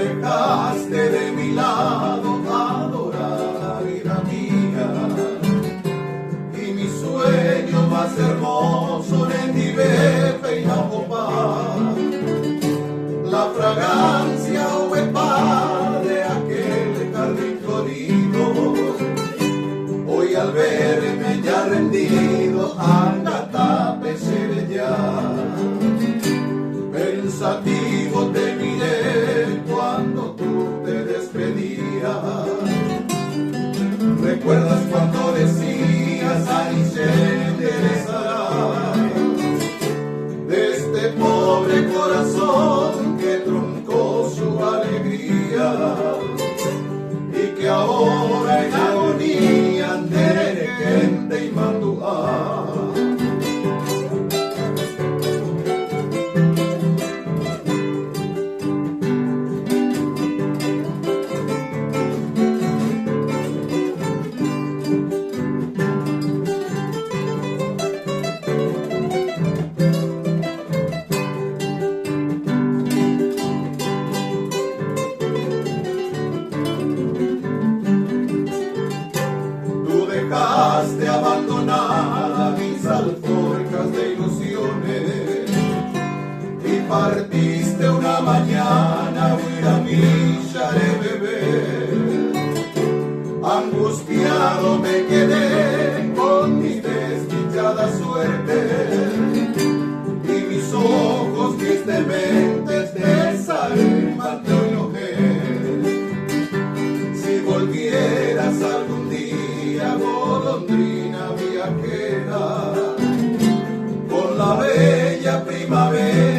Dejaste de mi lado, adorada vida mía, y mi sueño más hermoso de mi bebé y la copa, la fragancia huepa de aquel jardín florido. Hoy al verme ya rendido, anda tapecer ya, pensativo te miré cuando tú te despedías. ¿Recuerdas cuando decías ahí se enderezará de este pobre corazón que truncó su alegría y que ahora en agonía de gente y mandúa? Dejaste abandonada mis alforjas de ilusiones y partiste una mañana, huir a mi Xare bebé. Angustiado me quedé con mi desdichada suerte y mis ojos tristemente desalmados te enojé. Si volvieras algún día, golondrina viajera, con la bella primavera